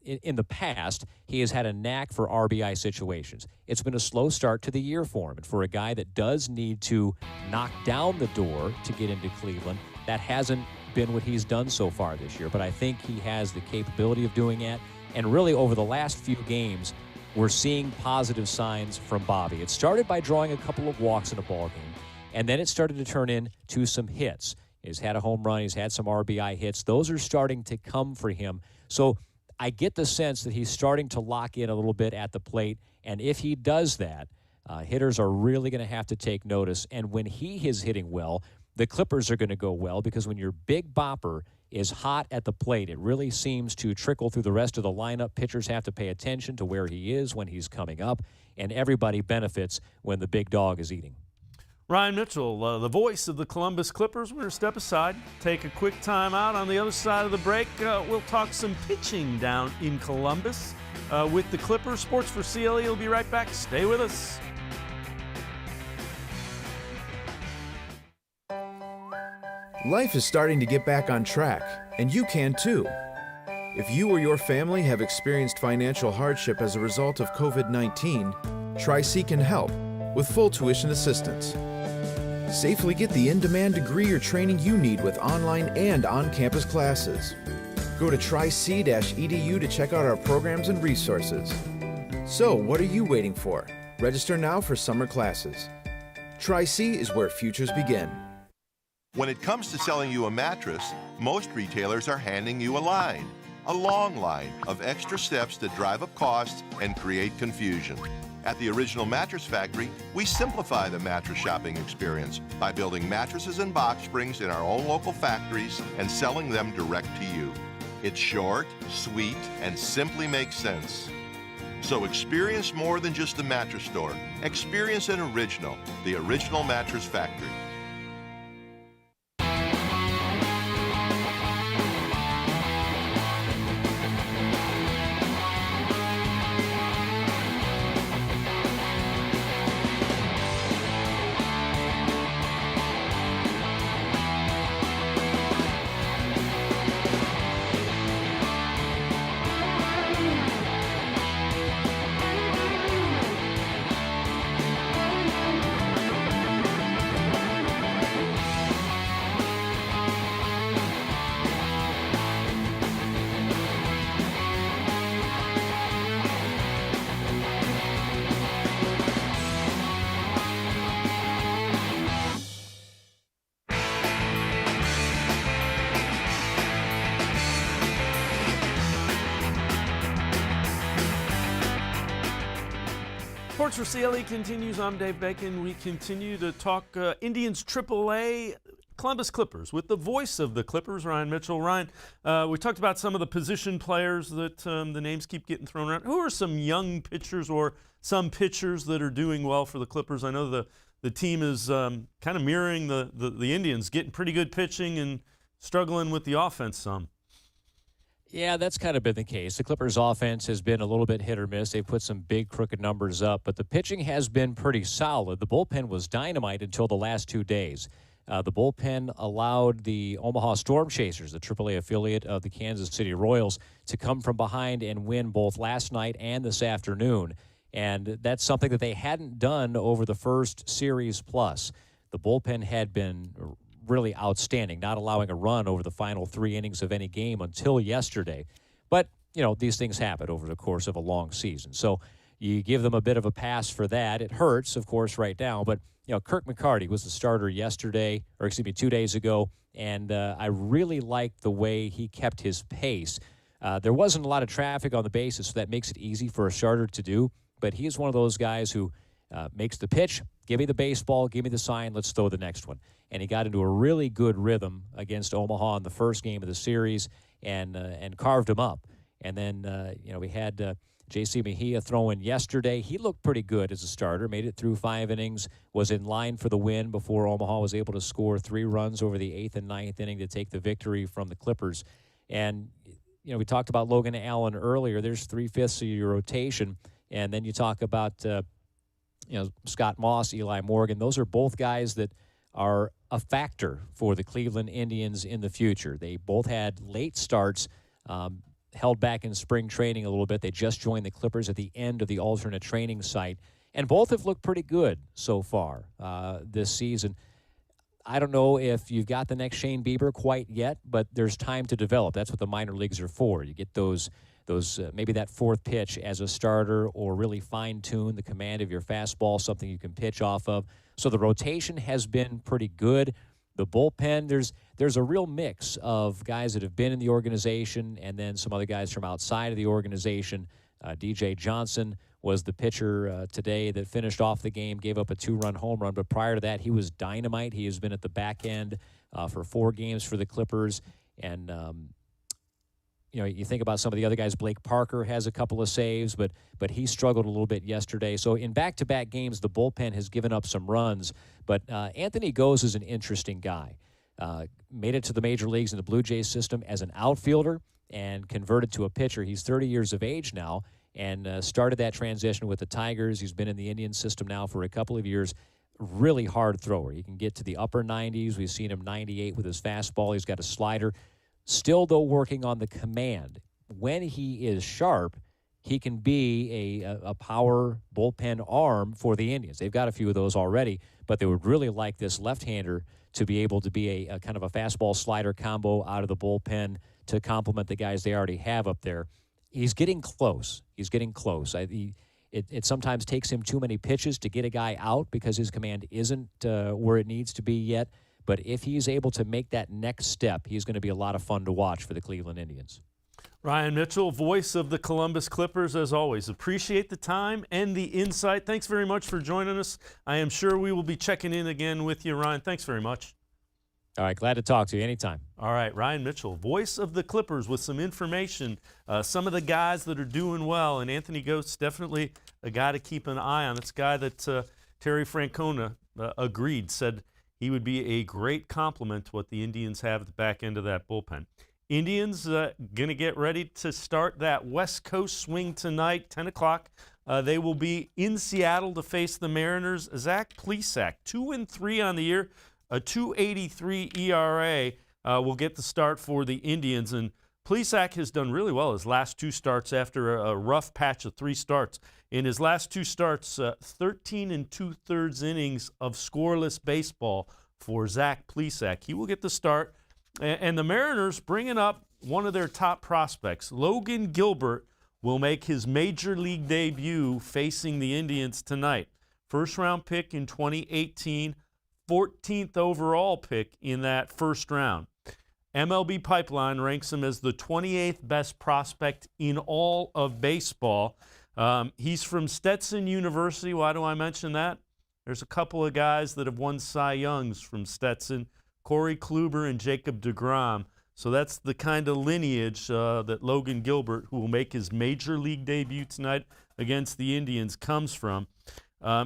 in the past, he has had a knack for RBI situations. It's been a slow start to the year for him. And for a guy that does need to knock down the door to get into Cleveland, that hasn't been what he's done so far this year. But I think he has the capability of doing that. And really, over the last few games, we're seeing positive signs from Bobby. It started by drawing a couple of walks in a ball game, and then it started to turn into some hits. He's had a home run. He's had some RBI hits. Those are starting to come for him. So I get the sense that he's starting to lock in a little bit at the plate, and if he does that, hitters are really going to have to take notice. And when he is hitting well, the Clippers are going to go well, because when your big bopper is hot at the plate, it really seems to trickle through the rest of the lineup. Pitchers have to pay attention to where he is when he's coming up, and everybody benefits when the big dog is eating. Ryan Mitchell, the voice of the Columbus Clippers. We're going to step aside, take a quick time out. On the other side of the break, we'll talk some pitching down in Columbus with the Clippers. Sports for CLE will be right back. Stay with us. Life is starting to get back on track, and you can too. If you or your family have experienced financial hardship as a result of COVID-19, Tri-C can help with full tuition assistance. Safely get the in-demand degree or training you need with online and on-campus classes. Go to tric-edu to check out our programs and resources. So, what are you waiting for? Register now for summer classes. Tri-C is where futures begin. When it comes to selling you a mattress, most retailers are handing you a long line of extra steps that drive up costs and create confusion. At the Original Mattress Factory, we simplify the mattress shopping experience by building mattresses and box springs in our own local factories and selling them direct to you. It's short, sweet, and simply makes sense. So experience more than just the mattress store. Experience an original, the Original Mattress Factory. Sports for CLE continues. I'm Dave Bacon. We continue to talk Indians AAA, Columbus Clippers, with the voice of the Clippers, Ryan Mitchell. Ryan, we talked about some of the position players that the names keep getting thrown around. Who are some young pitchers or some pitchers that are doing well for the Clippers? I know the team is kind of mirroring the Indians, getting pretty good pitching and struggling with the offense some. Yeah, that's kind of been the case. The Clippers' offense has been a little bit hit or miss. They've put some big, crooked numbers up, but the pitching has been pretty solid. The bullpen was dynamite until the last 2 days. The bullpen allowed the Omaha Storm Chasers, the AAA affiliate of the Kansas City Royals, to come from behind and win both last night and this afternoon. And that's something that they hadn't done over the first series plus. The bullpen had been really outstanding, not allowing a run over the final 3 innings of any game until yesterday. But, you know, these things happen over the course of a long season. So you give them a bit of a pass for that. It hurts, of course, right now. But, you know, Kirk McCarty was the starter yesterday, or excuse me, 2 days ago, and I really liked the way he kept his pace. There wasn't a lot of traffic on the bases, so that makes it easy for a starter to do. But he is one of those guys who makes the pitch, give me the baseball, give me the sign, let's throw the next one. And he got into a really good rhythm against Omaha in the first game of the series and carved him up. And then, you know, we had J.C. Mejia throwing yesterday. He looked pretty good as a starter, made it through 5 innings, was in line for the win before Omaha was able to score 3 runs over the 8th and 9th inning to take the victory from the Clippers. And, you know, we talked about Logan Allen earlier. There's 3/5 of your rotation. And then you talk about, you know, Scott Moss, Eli Morgan. Those are both guys that are a factor for the Cleveland Indians in the future. They both had late starts, held back in spring training a little bit. They just joined the Clippers at the end of the alternate training site, and both have looked pretty good so far this season. I don't know if you've got the next Shane Bieber quite yet, but there's time to develop. That's what the minor leagues are for. You get those maybe that 4th pitch as a starter, or really fine-tune the command of your fastball, something you can pitch off of. So the rotation has been pretty good. The bullpen, there's a real mix of guys that have been in the organization and then some other guys from outside of the organization. DJ Johnson was the pitcher today that finished off the game, gave up a 2-run home run, but prior to that, he was dynamite. He has been at the back end for 4 games for the Clippers, and you think about some of the other guys. Blake Parker has a couple of saves, but he struggled a little bit yesterday. So in back-to-back games, the bullpen has given up some runs. But Anthony Goes is an interesting guy. Made it to the major leagues in the Blue Jays system as an outfielder and converted to a pitcher. He's 30 years of age now and started that transition with the Tigers. He's been in the Indian system now for a couple of years. Really hard thrower. He can get to the upper 90s. We've seen him 98 with his fastball. He's got a slider. Still, though, working on the command. When he is sharp, he can be a power bullpen arm for the Indians. They've got a few of those already, but they would really like this left-hander to be able to be a kind of a fastball slider combo out of the bullpen to complement the guys they already have up there. He's getting close. He's getting close. It sometimes takes him too many pitches to get a guy out because his command isn't where it needs to be yet. But if he's able to make that next step, he's going to be a lot of fun to watch for the Cleveland Indians. Ryan Mitchell, voice of the Columbus Clippers, as always. Appreciate the time and the insight. Thanks very much for joining us. I am sure we will be checking in again with you, Ryan. Thanks very much. All right, glad to talk to you anytime. All right, Ryan Mitchell, voice of the Clippers, with some information, some of the guys that are doing well, and Anthony Goes, definitely a guy to keep an eye on. It's a guy that Terry Francona agreed, said he would be a great complement to what the Indians have at the back end of that bullpen. Indians going to get ready to start that West Coast swing tonight, 10 o'clock. They will be in Seattle to face the Mariners. Zach Plesac, 2-3 on the year, a 2.83 ERA will get the start for the Indians. And Plesac has done really well his last two starts after a rough patch of 3 starts. In his last 2 starts, 13 2/3 innings of scoreless baseball for Zach Plesac. He will get the start. And the Mariners bringing up one of their top prospects. Logan Gilbert will make his major league debut facing the Indians tonight. First-round pick in 2018, 14th overall pick in that first round. MLB Pipeline ranks him as the 28th best prospect in all of baseball. He's from Stetson University. Why do I mention that? There's a couple of guys that have won Cy Youngs from Stetson, Corey Kluber and Jacob deGrom. So that's the kind of lineage that Logan Gilbert, who will make his major league debut tonight against the Indians, comes from.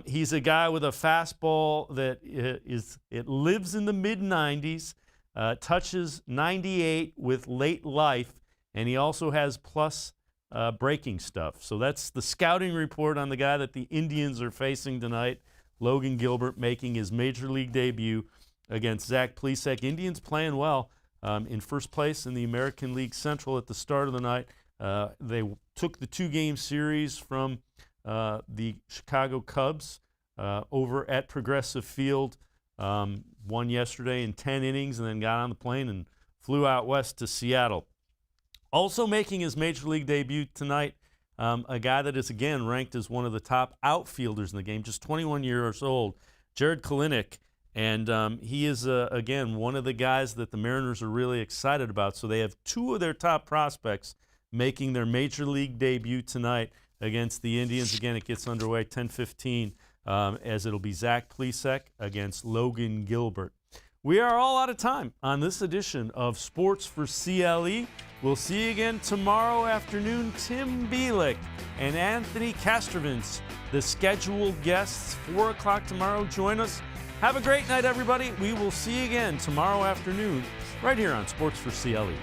He's a guy with a fastball that it lives in the mid-90s, touches 98 with late life, and he also has plus breaking stuff. So that's the scouting report on the guy that the Indians are facing tonight. Logan Gilbert making his major league debut against Zach Plesac. Indians playing well, in first place in the American League Central at the start of the night. They took the 2-game series from the Chicago Cubs over at Progressive Field, won yesterday in 10 innings, and then got on the plane and flew out west to Seattle. Also making his major league debut tonight, a guy that is, again, ranked as one of the top outfielders in the game, just 21 years old, Jared Kalinick. And he is, again, one of the guys that the Mariners are really excited about. So they have 2 of their top prospects making their major league debut tonight against the Indians. Again, it gets underway 10:15 as it'll be Zach Plesac against Logan Gilbert. We are all out of time on this edition of Sports for CLE. We'll see you again tomorrow afternoon. Tim Bielek and Anthony Castrovins, the scheduled guests, 4 o'clock tomorrow. Join us. Have a great night, everybody. We will see you again tomorrow afternoon right here on Sports for CLE.